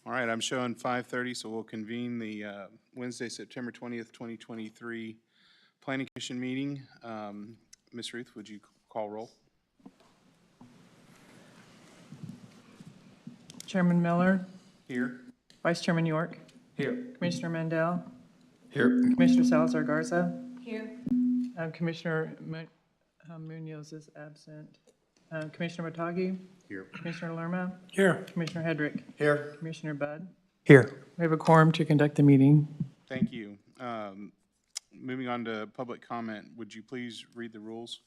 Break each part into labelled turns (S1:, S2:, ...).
S1: All right, I'm showing 5:30, so we'll convene the Wednesday, September 20th, 2023 Planning Commission meeting. Ms. Ruth, would you call roll?
S2: Chairman Miller,
S1: Here.
S2: Vice Chairman York,
S3: Here.
S2: Commissioner Mandel,
S3: Here.
S2: Commissioner Salazar Garza,
S4: Here.
S2: Commissioner Munoz is absent, Commissioner Matagi,
S1: Here.
S2: Commissioner Lerma,
S3: Here.
S2: Commissioner Hedrick,
S3: Here.
S2: Commissioner Budd.
S3: Here.
S2: We have a quorum to conduct the meeting.
S1: Thank you. Moving on to public comment, would you please read the rules?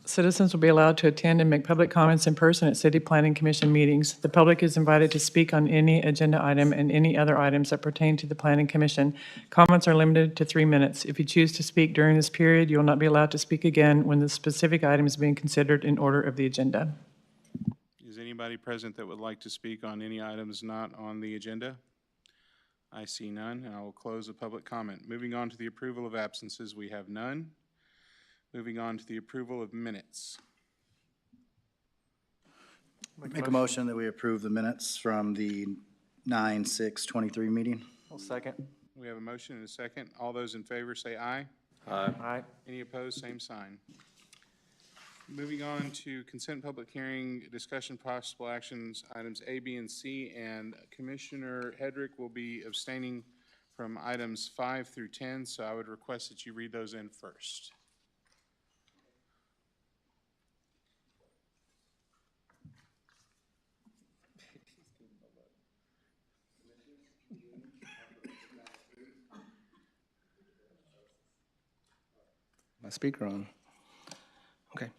S2: Citizens will be allowed to attend and make public comments in person at City Planning Commission meetings. The public is invited to speak on any agenda item and any other items that pertain to the Planning Commission. Comments are limited to 3 minutes. If you choose to speak during this period, you will not be allowed to speak again when the specific item is being considered in order of the agenda.
S1: Is anybody present that would like to speak on any items not on the agenda? I see none, and I will close the public comment. Moving on to the approval of absences, we have none. Moving on to the approval of minutes.
S5: Make a motion that we approve the minutes from the 9/6/23 meeting.
S3: I'll second.
S1: We have a motion and a second. All those in favor say aye.
S3: Aye.
S1: Any opposed, same sign. Moving on to consent public hearing, discussion possible actions, items A, B, and C, and Commissioner Hedrick will be abstaining from items 5 through 10, so I would request that you read those in first.
S6: My speaker on. Okay.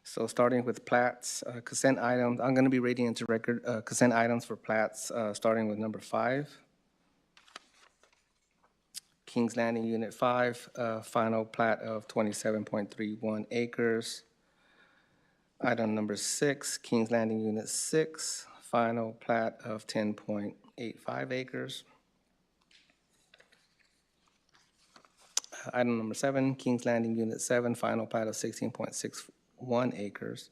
S6: So starting with plats, consent items, I'm going to be reading into record consent items for plats, starting with number 5. Kings Landing Unit 5, final plat of 27.31 acres. Item number 6, Kings Landing Unit 6, final plat of 10.85 acres. Item number 7, Kings Landing Unit 7, final plat of 16.61 acres.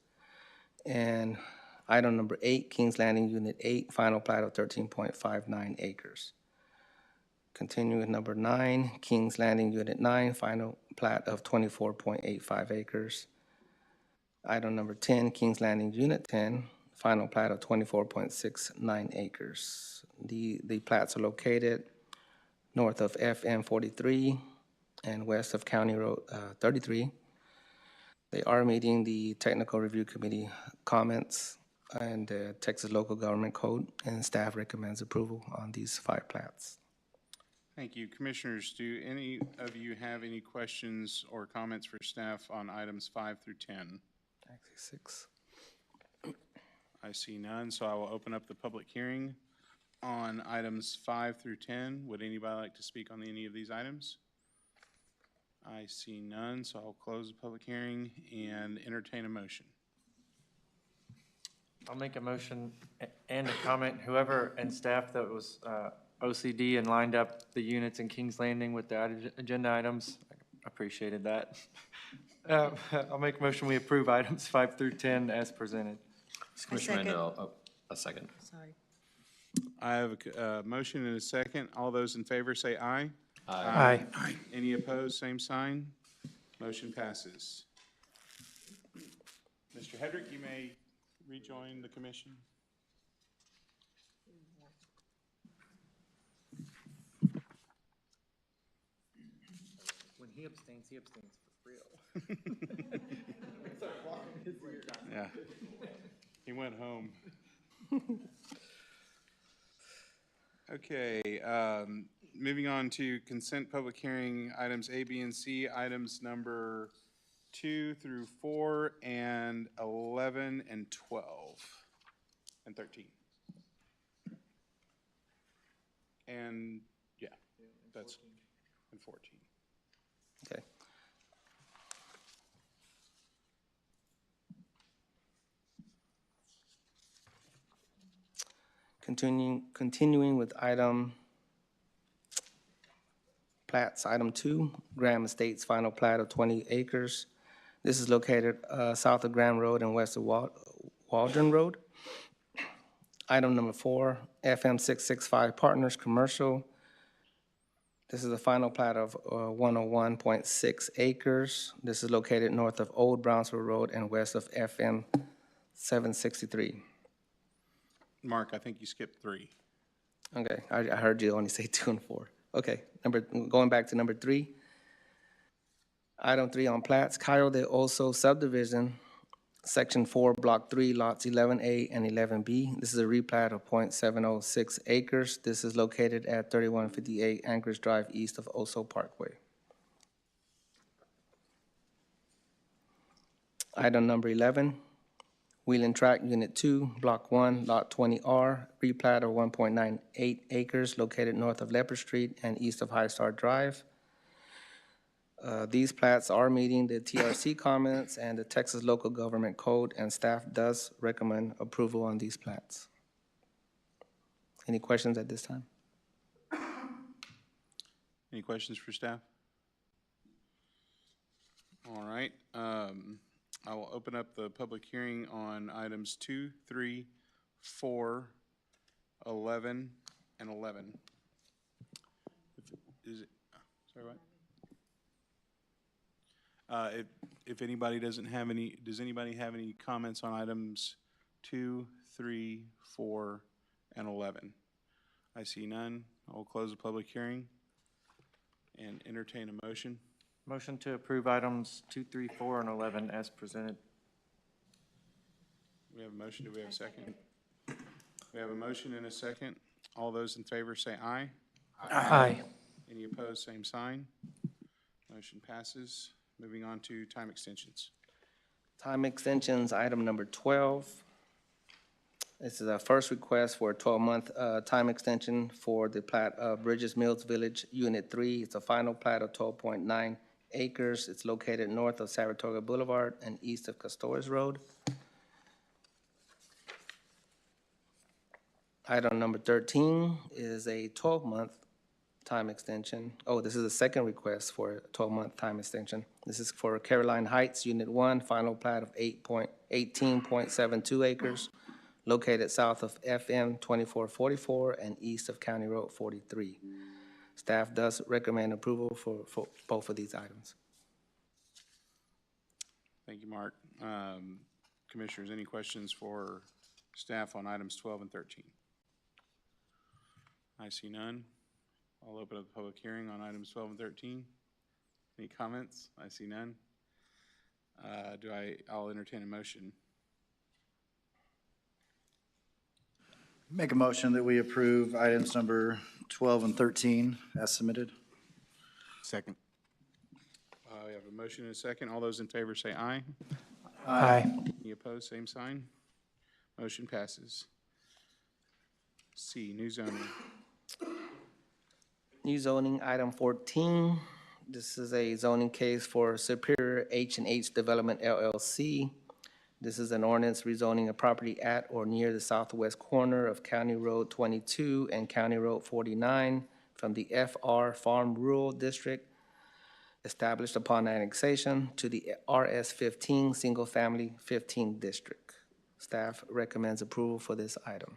S6: And item number 8, Kings Landing Unit 8, final plat of 13.59 acres. Continue with number 9, Kings Landing Unit 9, final plat of 24.85 acres. Item number 10, Kings Landing Unit 10, final plat of 24.69 acres. The plats are located north of FM 43 and west of County Road 33. They are meeting the Technical Review Committee comments and the Texas Local Government Code, and staff recommends approval on these 5 plats.
S1: Thank you. Commissioners, do any of you have any questions or comments for staff on items 5 through 10?
S6: Actually, 6.
S1: I see none, so I will open up the public hearing on items 5 through 10. Would anybody like to speak on any of these items? I see none, so I'll close the public hearing and entertain a motion.
S3: I'll make a motion and a comment. Whoever and staff that was OCD and lined up the units in Kings Landing with the agenda items, I appreciated that. I'll make a motion we approve items 5 through 10 as presented.
S4: Commissioner
S7: Mandel, a second.
S4: Sorry.
S1: I have a motion and a second. All those in favor say aye.
S3: Aye.
S1: Any opposed, same sign. Motion passes. Mr. Hedrick, you may rejoin the commission.
S3: When he abstains for real.
S1: Yeah. He went home. Okay, moving on to consent public hearing, items A, B, and C, items number 2 through 4, and 11, and 12, and 13. And, yeah, that's, and 14.
S6: Okay. Continuing with plats, item 2, Graham Estates, final plat of 20 acres. This is located south of Graham Road and west of Waldron Road. Item number 4, FM 665 Partners Commercial. This is the final plat of 101.6 acres. This is located north of Old Brownsville Road and west of FM 763.
S1: Mark, I think you skipped 3.
S6: Okay, I heard you only say 2 and 4. Okay, going back to number 3. Item 3 on plats, Cairo de Oso subdivision, Section 4, Block 3, lots 11A and 11B. This is a replat of .706 acres. This is located at 3158 Anchorage Drive, east of Oso Parkway. Item number 11, Wheeling Track, Unit 2, Block 1, Lot 20R, replat of 1.98 acres located north of Leopard Street and east of High Star Drive. These plats are meeting the TRC comments and the Texas Local Government Code, and staff does recommend approval on these plats. Any questions at this time?
S1: Any questions for staff? All right. I will open up the public hearing on items 2, 3, 4, 11, and 11. Is it, sorry, what? If anybody does anybody have any comments on items 2, 3, 4, and 11? I see none. I will close the public hearing and entertain a motion.
S3: Motion to approve items 2, 3, 4, and 11 as presented.
S1: We have a motion. Do we have a second? We have a motion and a second. All those in favor say aye.
S3: Aye.
S1: Any opposed, same sign. Motion passes. Moving on to time extensions.
S6: Time extensions, item number 12. This is our first request for a 12-month time extension for the plat of Bridges Mills Village, Unit 3. It's a final plat of 12.9 acres. It's located north of Saratoga Boulevard and east of Castores Road. Item number 13 is a 12-month time extension. Oh, this is the second request for a 12-month time extension. This is for Caroline Heights, Unit 1, final plat of 18.72 acres, located south of FM 2444 and east of County Road 43. Staff does recommend approval for both of these items.
S1: Thank you, Mark. Commissioners, any questions for staff on items 12 and 13? I see none. I'll open up the public hearing on items 12 and 13. Any comments? I see none. I'll entertain a motion.
S5: Make a motion that we approve items number 12 and 13 as submitted.
S4: Second.
S1: We have a motion and a second. All those in favor say aye.
S3: Aye.
S1: Any opposed, same sign. Motion passes. C, new zoning.
S6: New zoning, item 14. This is a zoning case for Superior H&H Development LLC. This is an ordinance rezoning a property at or near the southwest corner of County Road 22 and County Road 49 from the FR Farm Rural District established upon annexation to the RS 15 Single Family 15 District. Staff recommends approval for this item.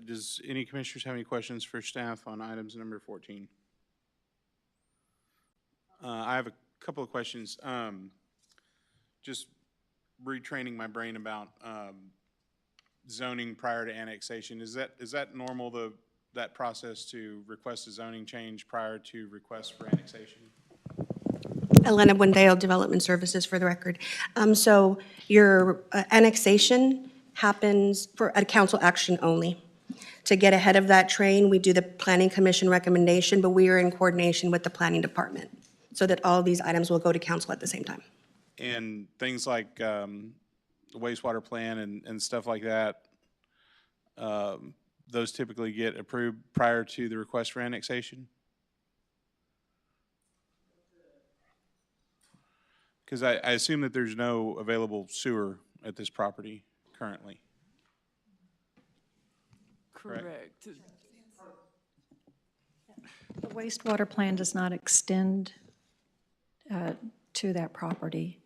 S1: Does any commissioners have any questions for staff on items number 14? I have a couple of questions. Just retraining my brain about zoning prior to annexation. Is that normal, that process to request a zoning change prior to request for annexation?
S7: Elena Buendeo, Development Services, for the record. So your annexation happens for a council action only. To get ahead of that train, we do the Planning Commission recommendation, but we are in coordination with the Planning Department so that all of these items will go to council at the same time.
S1: And things like the wastewater plan and stuff like that, those typically get approved prior to the request for annexation? Because I assume that there's no available sewer at this property currently.
S2: Correct.
S8: The wastewater plan does not extend to that property.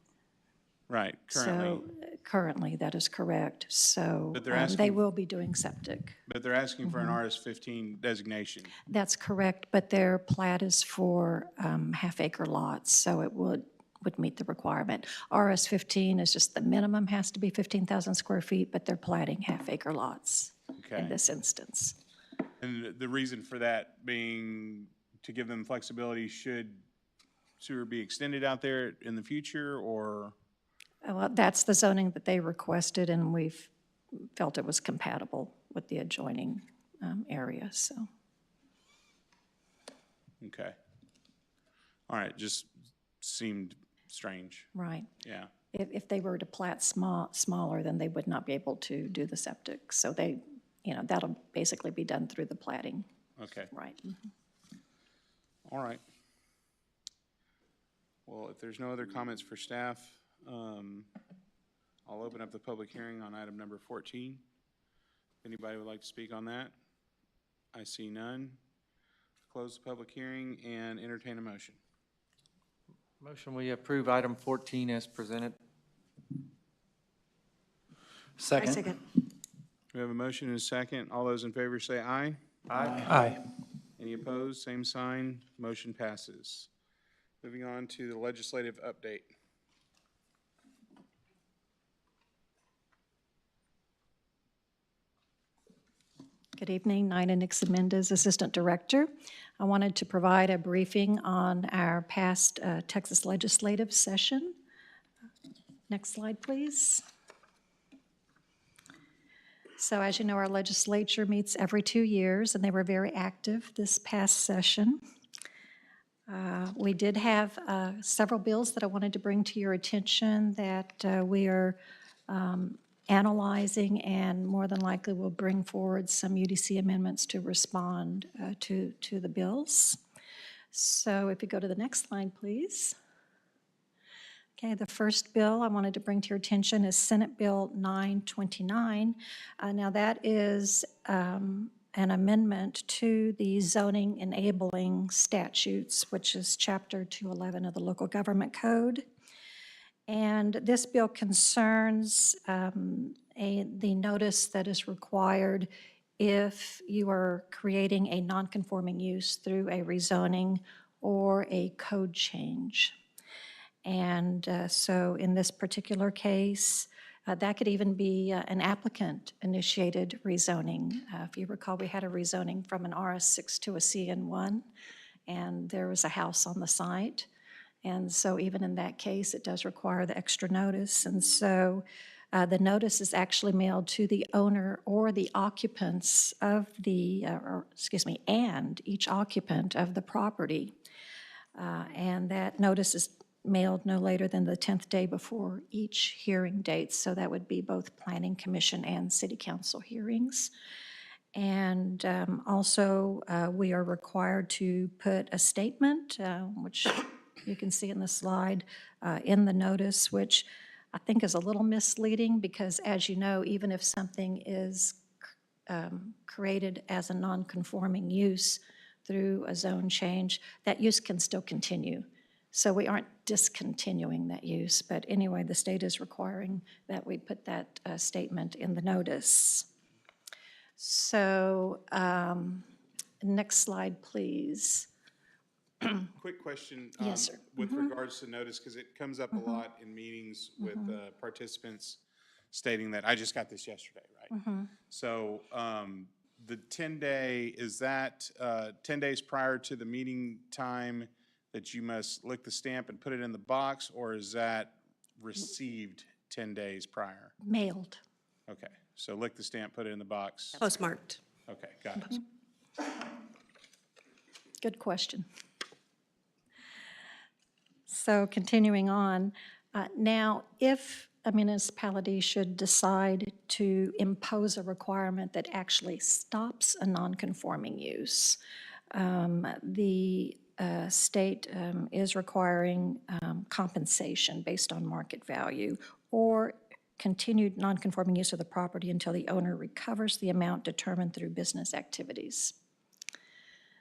S1: Right, currently.
S8: So currently, that is correct. So
S1: But they're
S8: they
S1: asking-
S8: will be doing septic.
S1: But they're asking for an RS-15 designation.
S8: That's correct, but their plat is for half-acre lots, so it would meet the requirement. RS-15 is just the minimum has to be 15,000 square feet, but they're platting half-acre lots
S1: Okay.
S8: in this instance.
S1: And the reason for that being to give them flexibility, should sewer be extended out there in the future, or?
S8: Well, that's the zoning that they requested, and we've felt it was compatible with the adjoining area, so.
S1: Okay. All right, just seemed strange,
S8: Right.
S1: yeah.
S8: If they were to plat smaller, then they would not be able to do the septic. So they, that'll basically be done through the platting,
S1: Okay,
S8: right?
S1: all right. Well, if there's no other comments for staff, I'll open up the public hearing on item number 14. If anybody would like to speak on that, I see none. Close the public hearing and entertain a motion.
S3: Motion, we approve item 14 as presented.
S5: Second.
S1: We have a motion and a second. All those in favor say aye.
S6: Aye.
S1: Any opposed? Same sign. Motion passes. Moving on to the legislative update.
S8: Good evening, Nina Nixon Mendez, Assistant Director. I wanted to provide a briefing on our past Texas legislative session. Next slide, please. So as you know, our legislature meets every 2 years, and they were very active this past session. We did have several bills that I wanted to bring to your attention that we are analyzing, and more than likely will bring forward some UDC amendments to respond to the bills. So if you go to the next slide, please. Okay, the first bill I wanted to bring to your attention is Senate Bill 929. Now that is an amendment to the zoning enabling statutes, which is Chapter 211 of the Local Government Code. And this bill concerns the notice that is required if you are creating a nonconforming use through a rezoning or a code change. And so in this particular case, that could even be an applicant-initiated rezoning. If you recall, we had a rezoning from an RS6 to a CN1, and there was a house on the site. And so even in that case, it does require the extra notice. And so the notice is actually mailed to the owner or the occupants of and each occupant of the property. And that notice is mailed no later than the 10th day before each hearing date. So that would be both Planning Commission and City Council hearings. And also, we are required to put a statement, which you can see in the slide, in the notice, which I think is a little misleading because, as you know, even if something is created as a non-conforming use through a zone change, that use can still continue. So we aren't discontinuing that use, but anyway, the state is requiring that we put that statement in the notice. So, next slide, please.
S1: Quick question.
S8: Yes, sir.
S1: With regards to notice, because it comes up a lot in meetings with participants stating that, I just got this yesterday, right? So the 10-day, is that 10 days prior to the meeting time that you must lick the stamp and put it in the box, or is that received 10 days prior?
S8: Mailed.
S1: Okay, so lick the stamp, put it in the box.
S7: Postmarked.
S1: Okay, got it.
S8: Good question. So continuing on, now if a municipality should decide to impose a requirement that actually stops a non-conforming use, the state is requiring compensation based on market value or continued non-conforming use of the property until the owner recovers the amount determined through business activities.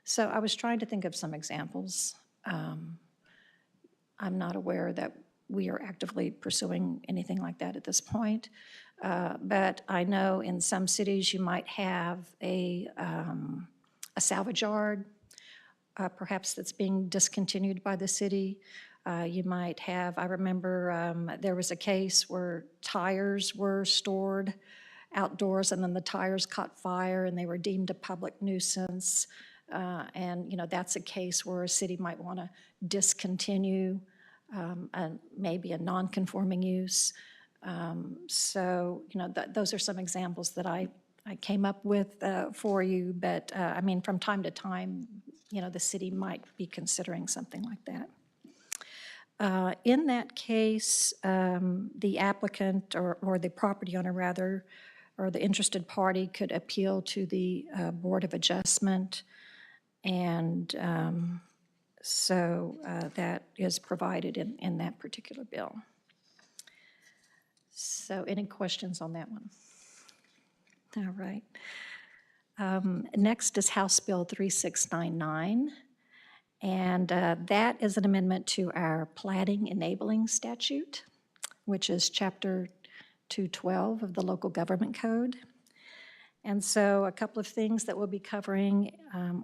S8: So I was trying to think of some examples. I'm not aware that we are actively pursuing anything like that at this point. But I know in some cities you might have a salvage yard, perhaps that's being discontinued by the city. You might have, I remember there was a case where tires were stored outdoors and then the tires caught fire and they were deemed a public nuisance. And, that's a case where a city might want to discontinue maybe a non-conforming use. So, those are some examples that I came up with for you. But, from time to time, the city might be considering something like that. In that case, the applicant or the property owner rather, or the interested party could appeal to the Board of Adjustment. And so that is provided in that particular bill. So any questions on that one? All right. Next is House Bill 3699. And that is an amendment to our plating enabling statute, which is Chapter 212 of the Local Government Code. And so a couple of things that we'll be covering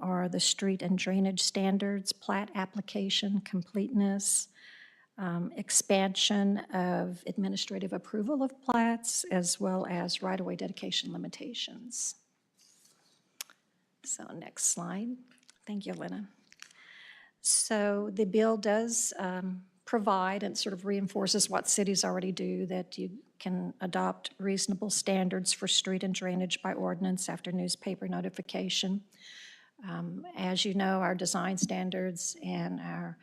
S8: are the street and drainage standards, plat application completeness, expansion of administrative approval of plats, as well as right-of-way dedication limitations. So next slide. Thank you, Elena. So the bill does provide and sort of reinforces what cities already do, that you can adopt reasonable standards for street and drainage by ordinance after newspaper notification. As you know, our design standards and our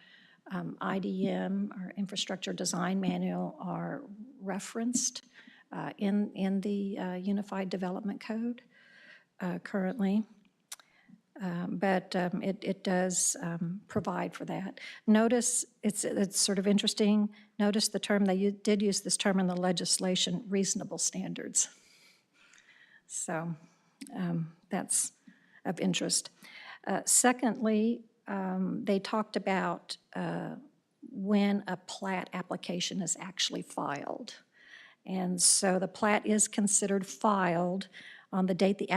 S8: IDM, our infrastructure design manual, are referenced in the Unified Development Code currently. But it does provide for that. Notice, it's sort of interesting, notice the term, they did use this term in the legislation, reasonable standards. So that's of interest. Secondly, they talked about when a plat application is actually filed. And so the plat is considered filed on the date the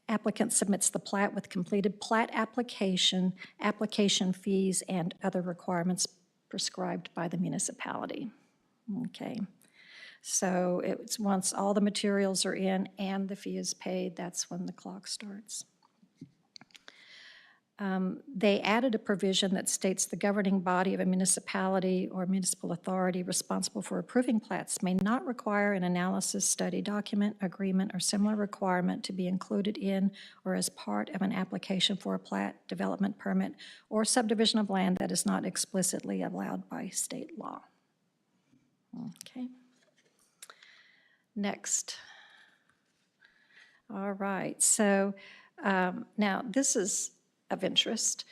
S8: applicant submits the plat with completed plat application, application fees, and other requirements prescribed by the municipality. Okay. So it's once all the materials are in and the fee is paid, that's when the clock starts. They added a provision that states the governing body of a municipality or municipal authority responsible for approving plats may not require an analysis, study, document, agreement, or similar requirement to be included in or as part of an application for a plat, development permit, or subdivision of land that is not explicitly allowed by state law. Okay. Next. All right, so now this is of interest.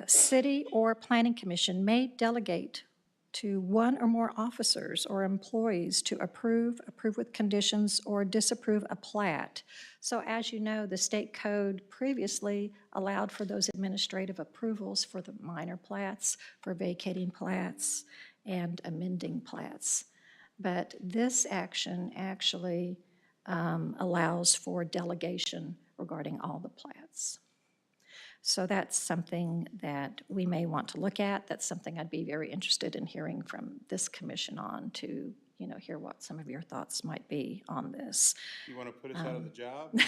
S8: City or planning commission may delegate to one or more officers or employees to approve with conditions, or disapprove a plat. So as you know, the state code previously allowed for those administrative approvals for the minor plats, for vacating plats, and amending plats. But this action actually allows for delegation regarding all the plats. So that's something that we may want to look at. That's something I'd be very interested in hearing from this commission on, to hear what some of your thoughts might be on this.
S1: You want to put us out of the job?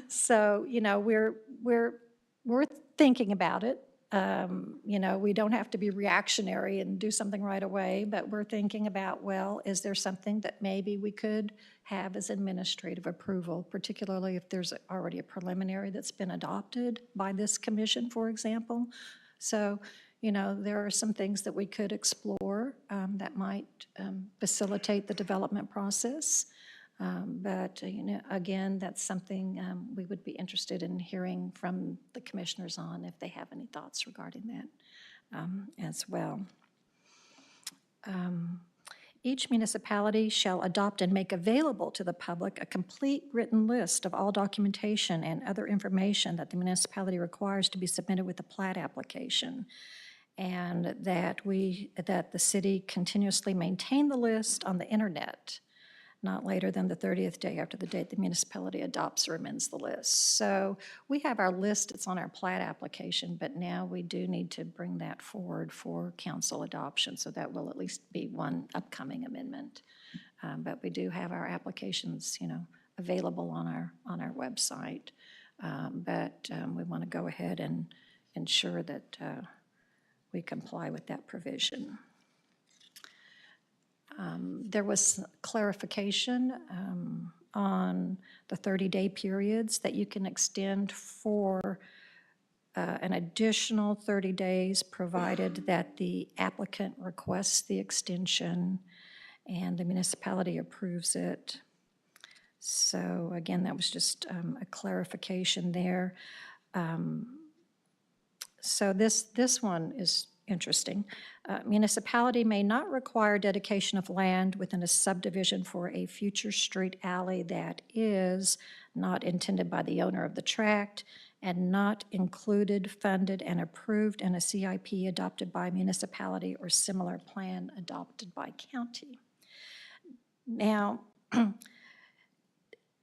S8: So we're thinking about it. We don't have to be reactionary and do something right away, but we're thinking about, well, is there something that maybe we could have as administrative approval, particularly if there's already a preliminary that's been adopted by this commission, for example. So, there are some things that we could explore that might facilitate the development process. But, again, that's something we would be interested in hearing from the commissioners on, if they have any thoughts regarding that as well. Each municipality shall adopt and make available to the public a complete written list of all documentation and other information that the municipality requires to be submitted with the plat application. and that the city continuously maintain the list on the internet not later than the 30th day after the date the municipality adopts or amends the list. So we have our list, it's on our plat application, but now we do need to bring that forward for council adoption, so that will at least be one upcoming amendment. But we do have our applications, available on our website. But we want to go ahead and ensure that we comply with that provision. There was clarification on the 30-day periods that you can extend for an additional 30 days, provided that the applicant requests the extension and the municipality approves it. So again, that was just a clarification there. So this one is interesting. Municipality may not require dedication of land within a subdivision for a future street alley that is not intended by the owner of the tract and not included, funded, and approved in a CIP adopted by municipality or similar plan adopted by county. Now,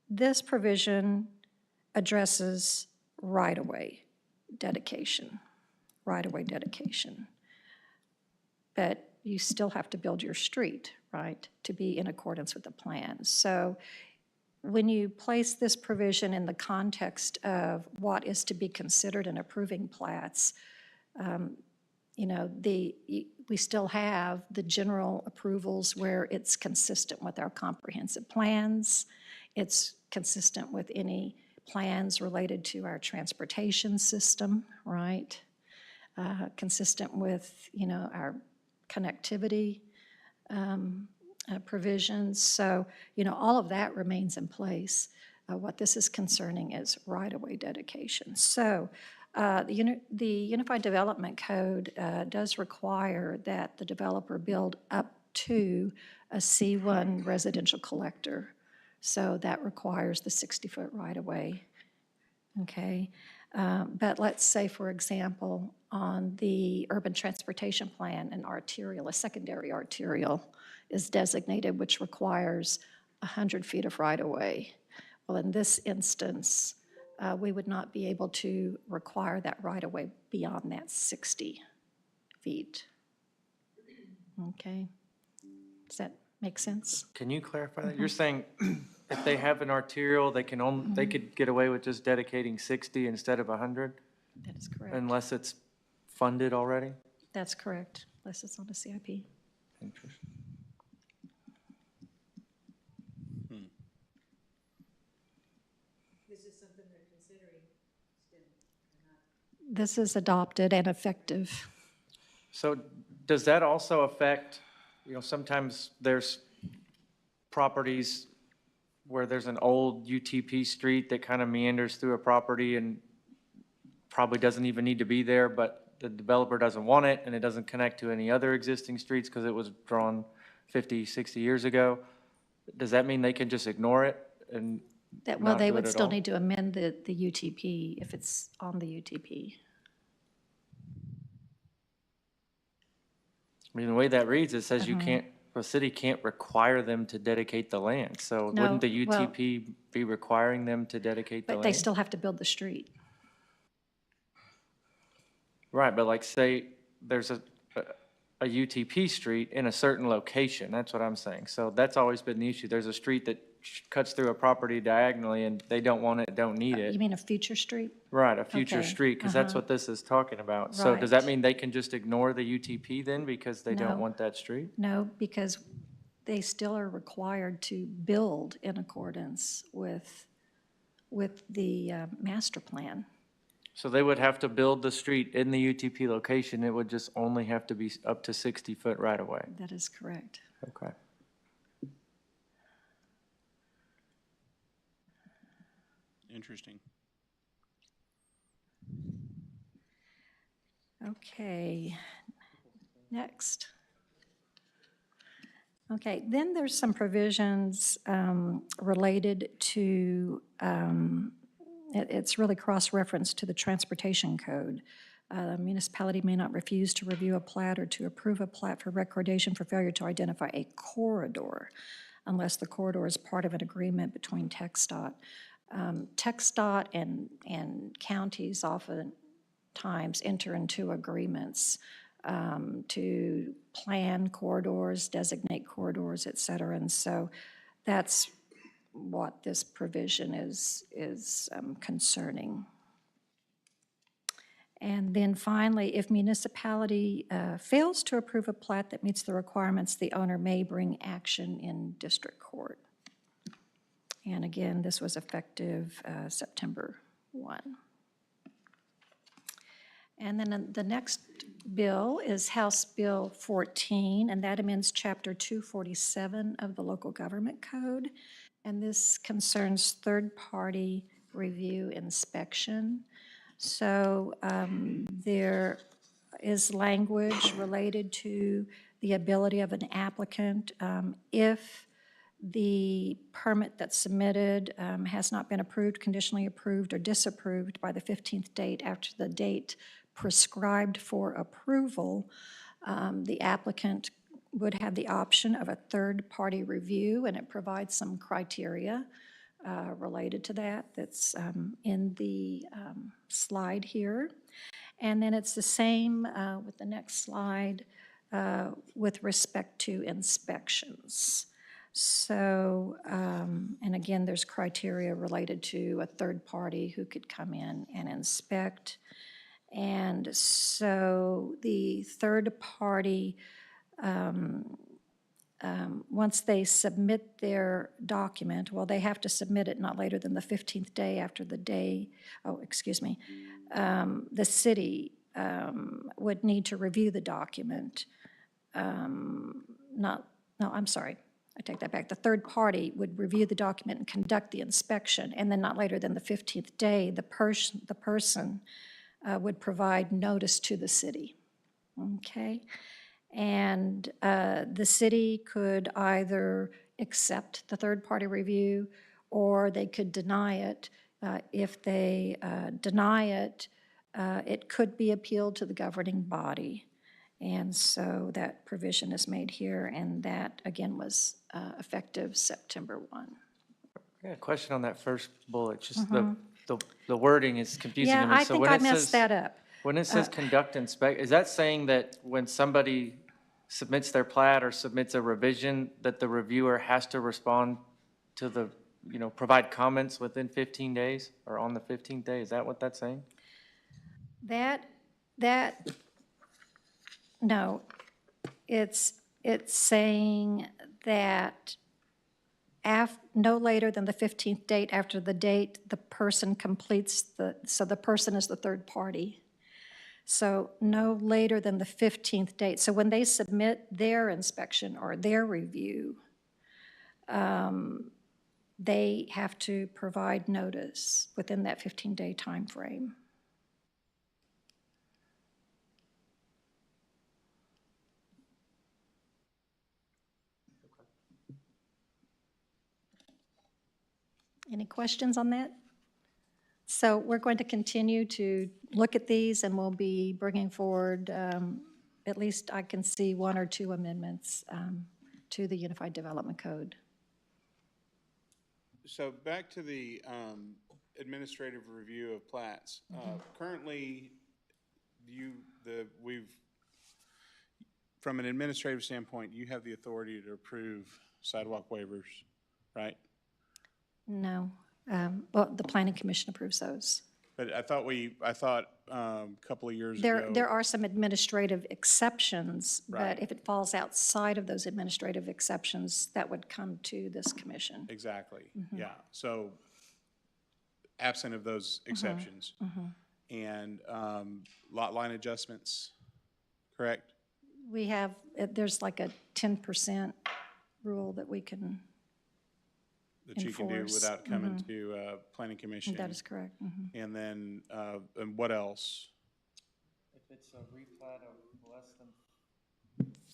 S8: this provision addresses right-of-way dedication. But you still have to build your street, right, to be in accordance with the plan. So when you place this provision in the context of what is to be considered in approving plats, we still have the general approvals where it's consistent with our comprehensive plans. It's consistent with any plans related to our transportation system, right? Consistent with, our connectivity provisions. So, all of that remains in place. What this is concerning is right-of-way dedication. So the Unified Development Code does require that the developer build up to a C1 residential collector. So that requires the 60-foot right-of-way, okay? But let's say, for example, on the urban transportation plan, a secondary arterial is designated, which requires 100 feet of right-of-way. Well, in this instance, we would not be able to require that right-of-way beyond that 60 feet. Okay? Does that make sense?
S3: Can you clarify that? You're saying if they have an arterial, they could get away with just dedicating 60 instead of 100?
S8: That is correct.
S3: Unless it's funded already?
S8: That's correct, unless it's on a CIP.
S3: Interesting.
S8: This is adopted and effective.
S3: So does that also affect, sometimes there's properties where there's an old UTP street that kind of meanders through a property and probably doesn't even need to be there, but the developer doesn't want it and it doesn't connect to any other existing streets because it was drawn 50, 60 years ago. Does that mean they can just ignore it and
S8: Well,
S3: not
S8: they
S3: do
S8: would
S3: it at
S8: still
S3: all?
S8: need to amend the UTP if it's on the UTP.
S3: I mean, the way that reads, it says the city can't require them to dedicate the land. So
S8: No,
S3: wouldn't the
S8: well-
S3: UTP be requiring them to dedicate the
S8: But
S3: land?
S8: they still have to build the street.
S3: Right, but like say there's a UTP street in a certain location, that's what I'm saying. So that's always been the issue. There's a street that cuts through a property diagonally and they don't want it, don't need
S8: You
S3: it.
S8: mean a future street?
S3: Right, a future
S8: Okay,
S3: street, because that's what this is talking about. So does
S8: Right.
S3: that mean they can just ignore the UTP then because they
S8: No.
S3: don't want that street?
S8: No, because they still are required to build in accordance with the master plan.
S3: So they would have to build the street in the UTP location, it would just only have to be up to 60-foot right away.
S8: That is correct.
S3: Okay.
S1: Interesting.
S8: Okay, next. Okay, then there's some provisions related to, it's really cross-referenced to the transportation code. The municipality may not refuse to review a plat or to approve a plat for recordation for failure to identify a corridor unless the corridor is part of an agreement between TxDOT. TxDOT and counties oftentimes enter into agreements to plan corridors, designate corridors, et cetera. And so that's what this provision is concerning. And then finally, if municipality fails to approve a plat that meets the requirements, the owner may bring action in district court. And again, this was effective September 1. And then the next bill is House Bill 14, and that amends Chapter 247 of the Local Government Code. And this concerns third-party review inspection. So there is language related to the ability of an applicant, if the permit that's submitted has not been approved, conditionally approved, or disapproved by the 15th date after the date prescribed for approval, the applicant would have the option of a third-party review, and it provides some criteria related to that that's in the slide here. And then it's the same with the next slide with respect to inspections. So, and again, there's criteria related to a third party who could come in and inspect. And so the third party, once they submit their document, well, they have to submit it not later than the 15th day after the day, the city would need to review the document. I take that back. The third party would review the document and conduct the inspection, and then not later than the 15th day, the person would provide notice to the city, okay? And the city could either accept the third-party review or they could deny it. If they deny it, it could be appealed to the governing body. And so that provision is made here, and that, again, was effective September 1.
S3: I got a question on that first bullet, just the wording is confusing to
S8: Yeah,
S3: me.
S8: I
S3: So
S8: think
S3: when
S8: I
S3: it
S8: messed
S3: says-
S8: that up.
S3: When it says conduct inspect, is that saying that when somebody submits their plat or submits a revision, that the reviewer has to respond to the, provide comments within 15 days or on the 15th day? Is that what that's saying?
S8: No, it's saying that no later than the 15th date after the date the person completes so the person is the third party. So no later than the 15th date. So when they submit their inspection or their review, they have to provide notice within that 15-day time frame. Any questions on that? So we're going to continue to look at these, and we'll be bringing forward, at least I can see 1 or 2 amendments to the Unified Development Code.
S1: So back to the administrative review of plats. Currently, from an administrative standpoint, you have the authority to approve sidewalk waivers, right?
S8: No, well, the Planning Commission approves those.
S1: But I thought a couple of years ago.
S8: There are some administrative exceptions,
S1: Right.
S8: but if it falls outside of those administrative exceptions, that would come to this commission.
S1: Exactly, yeah. So absent of those exceptions. And lot line adjustments, correct?
S8: We have, there's like a 10% rule that we can,
S1: That you can do
S8: Enforce.
S1: without coming to planning commission.
S8: that is correct.
S1: And then, and what else?
S3: If it's a replat of less than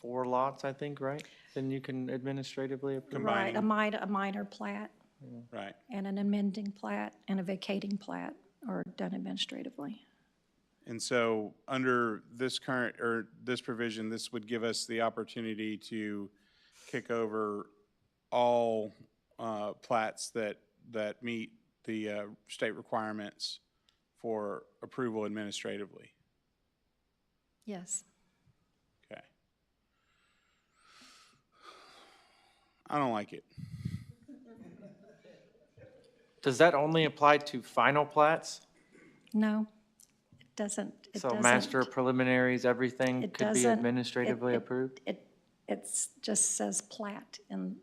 S3: 4 lots, I think, right? Then you can administratively approve.
S8: Right,
S1: Combining.
S8: a minor plat
S1: Right,
S8: and an amending plat and a vacating plat are done administratively.
S1: And so, under this current, or this provision, this would give us the opportunity to kick over all plats that meet the state requirements for approval administratively.
S8: Yes.
S1: Okay. I don't like it.
S3: Does that only apply to final plats?
S8: No, it doesn't. It
S3: So
S8: doesn't.
S3: master preliminaries, everything
S8: It
S3: could be
S8: doesn't-
S3: administratively
S8: it-
S3: approved?
S8: It's just says plat in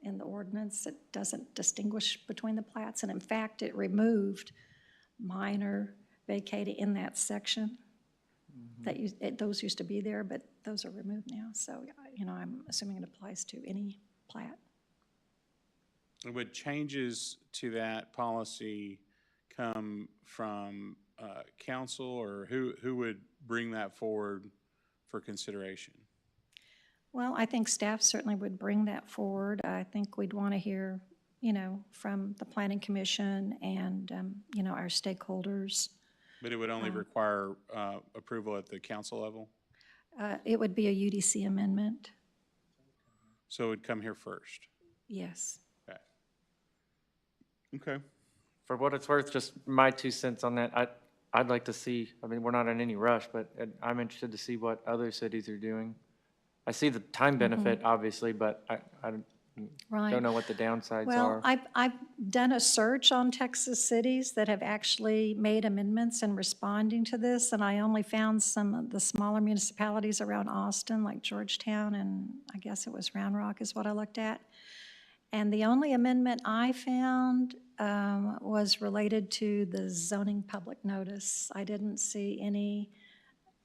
S8: the ordinance. It doesn't distinguish between the plats. And in fact, it removed minor vacated in that section. Those used to be there, but those are removed now. So, I'm assuming it applies to any plat.
S1: Would changes to that policy come from council, or who would bring that forward for consideration?
S8: Well, I think staff certainly would bring that forward. I think we'd want to hear, from the planning commission and, our stakeholders.
S1: But it would only require approval at the council level?
S8: It would be a UDC amendment,
S1: So it would come here first?
S8: yes.
S1: Okay. Okay.
S3: For what it's worth, just my 2 cents on that, I'd like to see, I mean, we're not in any rush, but I'm interested to see what other cities are doing. I see the time benefit, obviously, but I
S8: Right.
S3: don't know what the downsides
S8: Well,
S3: are.
S8: I've done a search on Texas cities that have actually made amendments in responding to this, and I only found some of the smaller municipalities around Austin, like Georgetown, and I guess it was Round Rock is what I looked at. And the only amendment I found was related to the zoning public notice. I didn't see any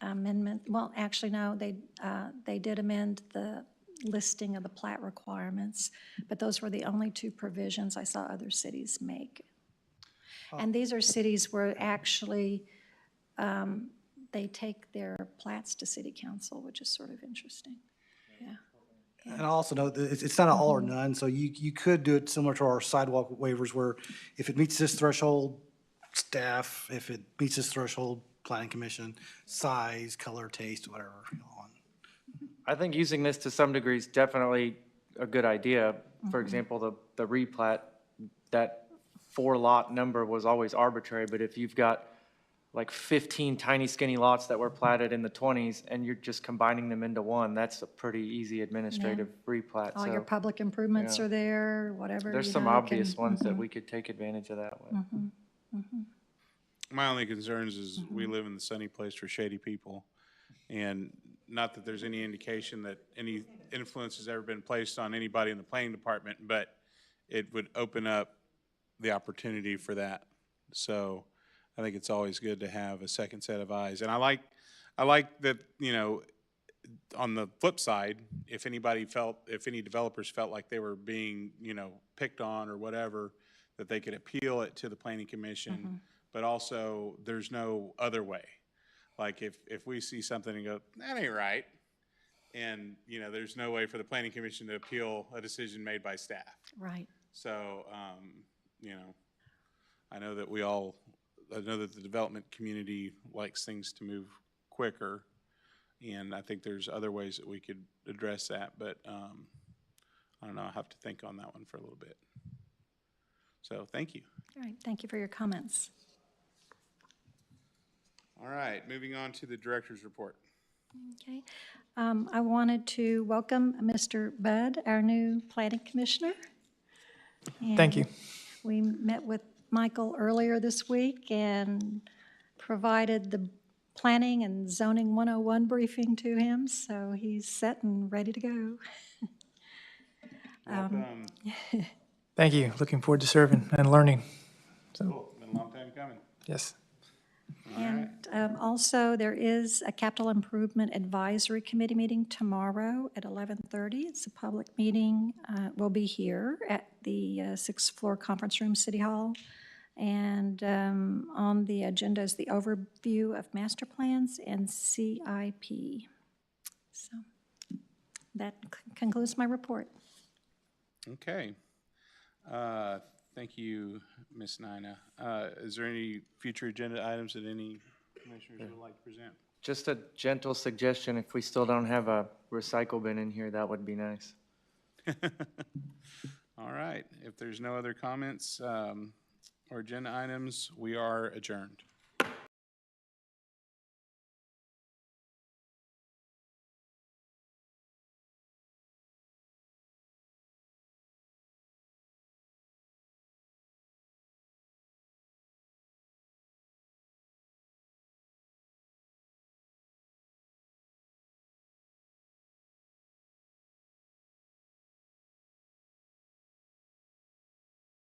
S8: amendment, well, actually, no, they did amend the listing of the plat requirements, but those were the only two provisions I saw other cities make. And these are cities where actually they take their plats to city council, which is sort of interesting. Yeah.
S4: And I also know that it's not an all or none, so you could do it similar to our sidewalk waivers where if it meets this threshold, staff, if it meets this threshold, planning commission, size, color, taste, whatever, on.
S3: I think using this to some degree is definitely a good idea. For example, the replat, that 4-lot number was always arbitrary, but if you've got like 15 tiny skinny lots that were platted in the 20s and you're just combining them into one, that's a pretty easy administrative replat.
S8: All your
S3: So
S8: public improvements
S3: yeah.
S8: are there, whatever.
S3: there's some obvious ones that we could take advantage of that with.
S1: My only concerns is we live in the sunny place for shady people. And not that there's any indication that any influence has ever been placed on anybody in the planning department, but it would open up the opportunity for that. So I think it's always good to have a second set of eyes. And I like that, on the flip side, if any developers felt like they were being, picked on or whatever, that they could appeal it to the planning commission, but also there's no other way. Like if we see something and go, that ain't right, and, there's no way for the planning commission to appeal a decision made by staff.
S8: Right.
S1: So, I know that the development community likes things to move quicker, and I think there's other ways that we could address that, but, I don't know, I'll have to think on that one for a little bit. So, thank you.
S8: All right, thank you for your comments.
S1: All right, moving on to the director's report.
S8: Okay. I wanted to welcome Mr. Budd, our new planning commissioner.
S9: Thank you.
S8: And we met with Michael earlier this week and provided the planning and zoning 101 briefing to him, so he's set and ready to go.
S1: Welcome.
S9: Thank you. Looking forward to serving and learning.
S1: Cool, been a long time coming.
S9: Yes.
S8: And also, there is a capital improvement advisory committee meeting tomorrow at 11:30. It's a public meeting. We'll be here at the 6th floor conference room, City Hall. And on the agenda is the overview of master plans and CIP. So that concludes my report.
S1: Okay. Thank you, Ms. Nina. Is there any future agenda items that any commissioners would like to present?
S3: Just a gentle suggestion, if we still don't have a recycle bin in here, that would be nice.
S1: All right, if there's no other comments or agenda items, we are adjourned.